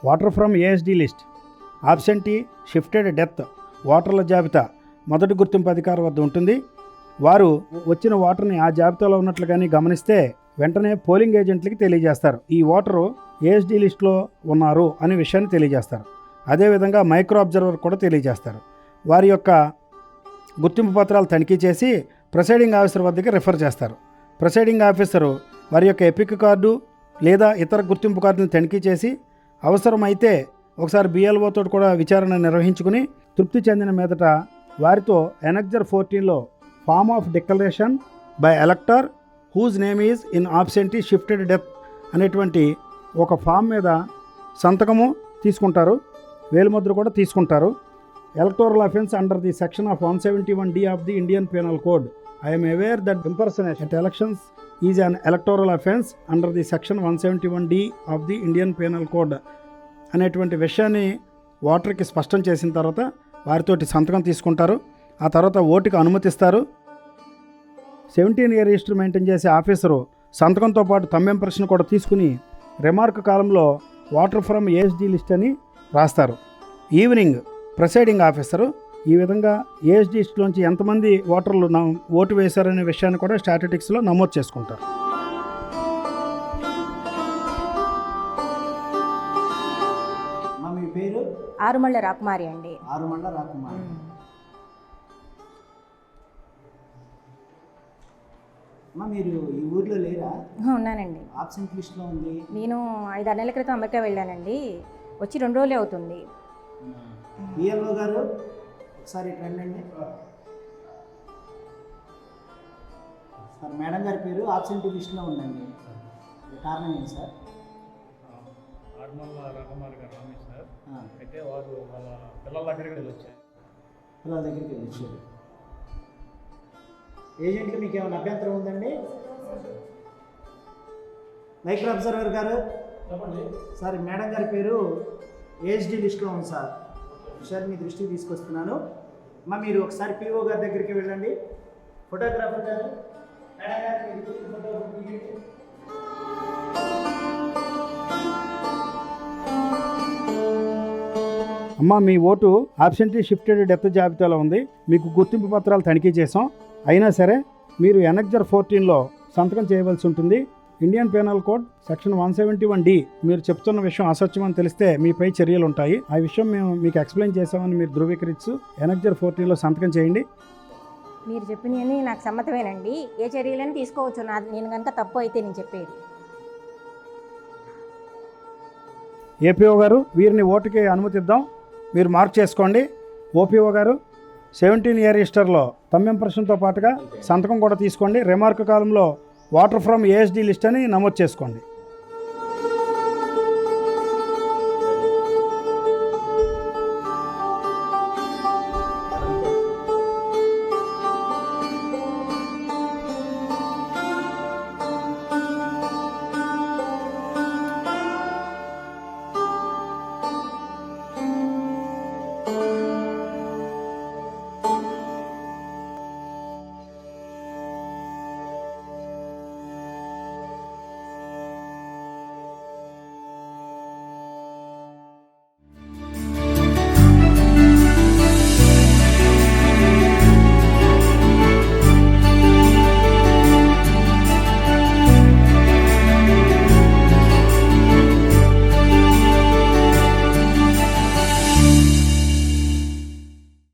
Water from ASD list, absentee, shifted death ఓటర్ల జాబితా మొదటి గుర్తింపు అధికారి వద్ద ఉంటుంది. వారు వచ్చిన ఓటర్ని ఆ జాబితాలో ఉన్నట్లుగాని గమనిస్తే వెంటనే పోలింగ్ ఏజెంట్లకి తెలియజేస్తారు ఈ ఓటరు ఏఎస్డి లిస్టులో ఉన్నారు అనే విషయాన్ని తెలియజేస్తారు. అదేవిధంగా మైక్రో అబ్జర్వర్ కూడా తెలియజేస్తారు. వారి యొక్క గుర్తింపు పత్రాలు తనిఖీ చేసి ప్రిసైడింగ్ ఆఫీసర్ వద్దకి రిఫర్ చేస్తారు. ప్రిసైడింగ్ ఆఫీసరు వారి యొక్క ఎపిక్ కార్డు లేదా ఇతర గుర్తింపు కార్డుని తనిఖీ చేసి అవసరమైతే ఒకసారి బిఎల్ఓతో కూడా విచారణ నిర్వహించుకుని తృప్తి చెందిన మీదట వారితో ఎనెక్జర్ 14లో form of declaration by elector whose name is in absentee shifted death అనేటువంటి ఒక ఫామ్ మీద సంతకము తీసుకుంటారు, వేలిముద్ర కూడా తీసుకుంటారు. Electoral offence under the section of 171D of the Indian penal code. I am aware that impersonation at elections is an electoral offence under the section 171D of the Indian Penal Code అనేటువంటి విషయాన్ని ఓటర్కి స్పష్టం చేసిన తర్వాత వారితోటి సంతకం తీసుకుంటారు. ఆ తర్వాత ఓటుకి అనుమతిస్తారు. 17 ఇయర్ రిజిస్టర్ మెయింటైన్ చేసే ఆఫీసరు సంతకంతో పాటు థంబ్ ఇంప్రెషన్ కూడా తీసుకుని రిమార్క్ కాలంలో వాటర్ ఫ్రమ్ ఏఎస్డి లిస్ట్ అని రాస్తారు. ఈవినింగ్ ప్రిసైడింగ్ ఆఫీసరు ఈ విధంగా ఏఎస్డి లిస్టులోంచి ఎంతమంది ఓటర్లు ఓటు వేశారనే విషయాన్ని కూడా స్టాటిస్టిక్స్లో నమోదు చేసుకుంటారు. మీ పేరు? ఆరుమళ్ళ రాకుమారి అండి. ఆరుమళ్ళ రాకుమారి. అమ్మా మీరు ఈ ఊర్లో లేరా? ఉన్నానండి. ఆబ్సెంట్ లిస్ట్లో ఉంది. నేను 5-6 నెలల క్రితం అమెరికా వెళ్ళానండి. వచ్చి 2 రోజులే అవుతుంది. బిఎల్ఓ గారు ఒకసారి రండి సార్. మేడం గారి పేరు ఆబ్సెంట్ లిస్ట్లో ఉందండి. కారణం ఏంటి సార్? ఆరుమళ్ళ రాకుమారి గారు రమేష్ సార్. అయితే వారు వాళ్ళ పిల్లల దగ్గరికి వెళ్ళొచ్చారు. పిల్లల దగ్గరికి వెళ్ళొచ్చారు. ఏజెంట్లు మీకు ఏమైనా అభ్యంతరం ఉందండి? మైక్రో అబ్జర్వర్ గారు సార్, మేడం గారి పేరు ఏఎస్డి లిస్ట్లో ఉంది సార్. సార్ మీ దృష్టికి తీసుకొస్తున్నాను. మీరు ఒకసారి పిఓ గారి దగ్గరికి వెళ్ళండి. ఫోటోగ్రాఫర్ గారు మేడం గారికి ఫోటో తీయండి. అమ్మ మీ ఓటు ఆబ్సెంటీ షిఫ్టెడ్ డెత్ జాబితాలో ఉంది. మీకు గుర్తింపు పత్రాలు తనిఖీ చేసాం. అయినా సరే మీరు ఎనెక్జర్ 14లో సంతకం చేయవలసి ఉంటుంది. Indian penal code section 171D మీరు చెప్తున్న విషయం అసత్యం అని తెలిస్తే మీపై చర్యలు ఉంటాయి. ఆ విషయం మేము మీకు ఎక్స్ప్లెయిన్ చేసామని మీరు ధృవీకరిస్తూ ఎనెక్జర్ 14లో సంతకం చేయండి. మీరు చెప్పినవన్నీ నాకు సమ్మతమేనండి. ఏ చర్యలను తీసుకోవచ్చు నేను కనుక తప్పు అయితే నేను చెప్పేది. ఏపీఓ గారు వీరిని ఓటుకి అనుమతిద్దాం. మీరు మార్క్ చేసుకోండి. ఓపీఓ గారు 17 ఇయర్ రిజిస్టర్లో థంబ్ ఇంప్రెషన్తో పాటుగా సంతకం కూడా తీసుకోండి. రిమార్క్ కాలంలో వాటర్ ఫ్రమ్ ఏఎస్డి లిస్ట్ అని నమోదు చేసుకోండి.